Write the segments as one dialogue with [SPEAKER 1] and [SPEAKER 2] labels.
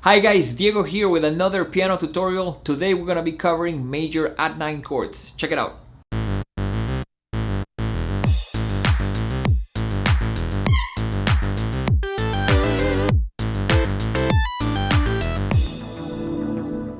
[SPEAKER 1] Hi guys, Diego here with another piano tutorial. Today we're gonna be covering major add 9 chords. Check it out.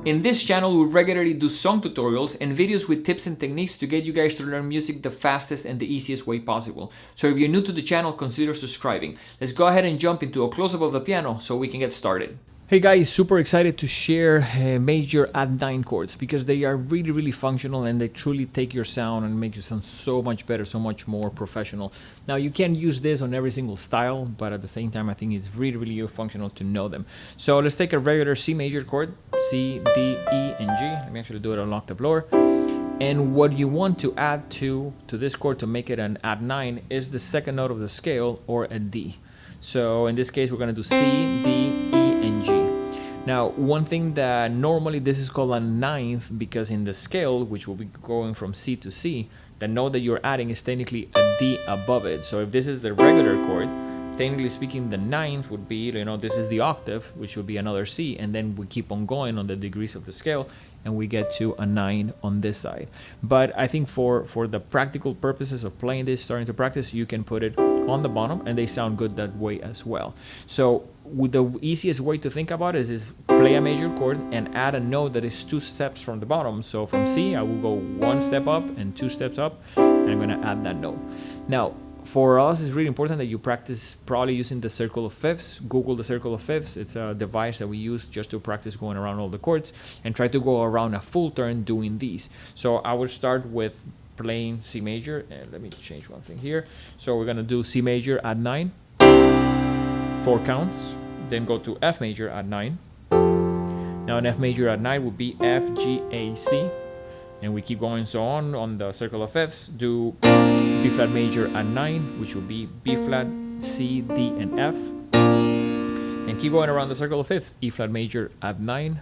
[SPEAKER 1] In this channel, we regularly do song tutorials and videos with tips and techniques to get you guys to learn music the fastest and the easiest way possible. So if you're new to the channel, consider subscribing. Let's go ahead and jump into a close-up of the piano so we can get started. Hey guys, super excited to share major add 9 chords because they are really functional and they truly take your sound and make you sound so much better, so much more professional. Now you can use this on every single style, but at the same time I think it's really functional to know them. So let's take a regular C major chord, C, D, E, and G. Let me actually do it an octave lower. And what you want to add to this chord to make it an add 9 is the second note of the scale, or a D. So in this case we're going to do C, D, E, and G. Now, one thing that normally this is called a ninth because in the scale, which will be going from C to C, the note that you're adding is technically a D above it. So if this is the regular chord, technically speaking, the ninth would be, this is the octave, which would be another C, and then we keep on going on the degrees of the scale, and we get to a 9 on this side. But I think for the practical purposes of playing this, starting to practice, you can put it on the bottom, and they sound good that way as well. So the easiest way to think about it is play a major chord and add a note that is 2 steps from the bottom. So from C, I will go 1 step up and 2 steps up, and I'm gonna add that note. Now, for us, it's really important that you practice probably using the circle of fifths. Google the circle of fifths. It's a device that we use just to practice going around all the chords and try to go around a full turn doing these. So I would start with playing C major, and let me change one thing here. So we're gonna do C major add 9, 4 counts, then go to F major add 9. Now an F major add 9 would be F, G, A, C. And we keep going so on the circle of Fs, do B flat major add 9, which will be B flat, C, D, and F. And keep going around the circle of fifths, E flat major add 9,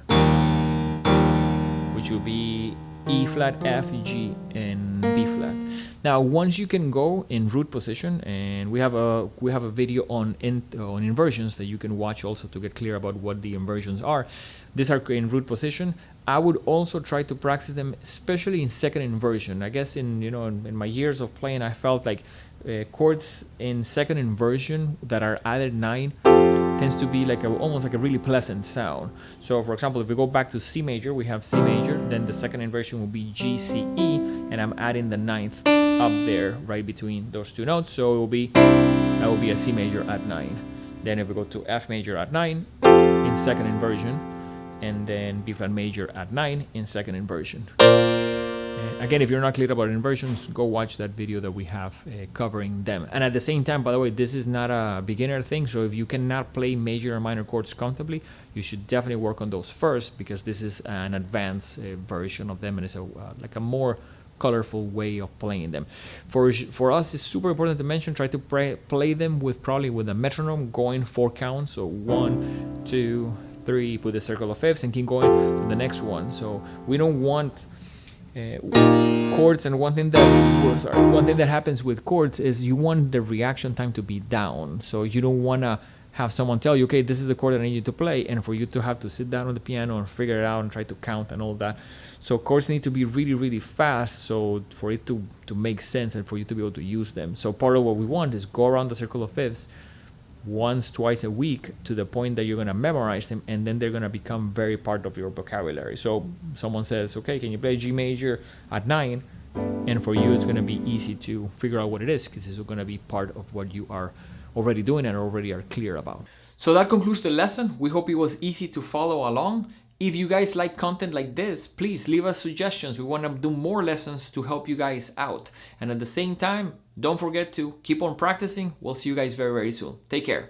[SPEAKER 1] which will be E flat, F, G, and B flat. Now, once you can go in root position, and we have a video on inversions that you can watch also to get clear about what the inversions are. These are in root position. I would also try to practice them, especially in second inversion. I guess in my years of playing, I felt like chords in second inversion that are added 9 tends to be almost like a really pleasant sound. So for example, if we go back to C major, we have C major, then the second inversion will be G, C, E, and I'm adding the 9th up there right between those 2 notes. So that will be a C major add 9. Then if we go to F major add 9 in second inversion, and then B flat major add 9 in second inversion. Again, if you're not clear about inversions, go watch that video that we have covering them. And at the same time, by the way, this is not a beginner thing, so if you cannot play major or minor chords comfortably, you should definitely work on those first, because this is an advanced version of them, and it's like a more colorful way of playing them. For us, it's super important to mention, try to play them probably with a metronome going 4 counts, so 1, 2, 3, put the circle of fifths and keep going to the next one. So we don't want chords, and one thing that happens with chords is you want the reaction time to be down. So you don't want to have someone tell you, okay, this is the chord that I need you to play, and for you to have to sit down on the piano and figure it out and try to count and all that. So chords need to be really fast, so for it to make sense and for you to be able to use them. So part of what we want is go around the circle of fifths once, twice a week to the point that you're going to memorize them, and then they're going to become very part of your vocabulary. So someone says, okay, can you play G major at 9? And for you, it's going to be easy to figure out what it is, because it's going to be part of what you are already doing and already are clear about. So that concludes the lesson. We hope it was easy to follow along. If you guys like content like this, please leave us suggestions. We want to do more lessons to help you guys out. And at the same time, don't forget to keep on practicing. We'll see you guys very soon. Take care.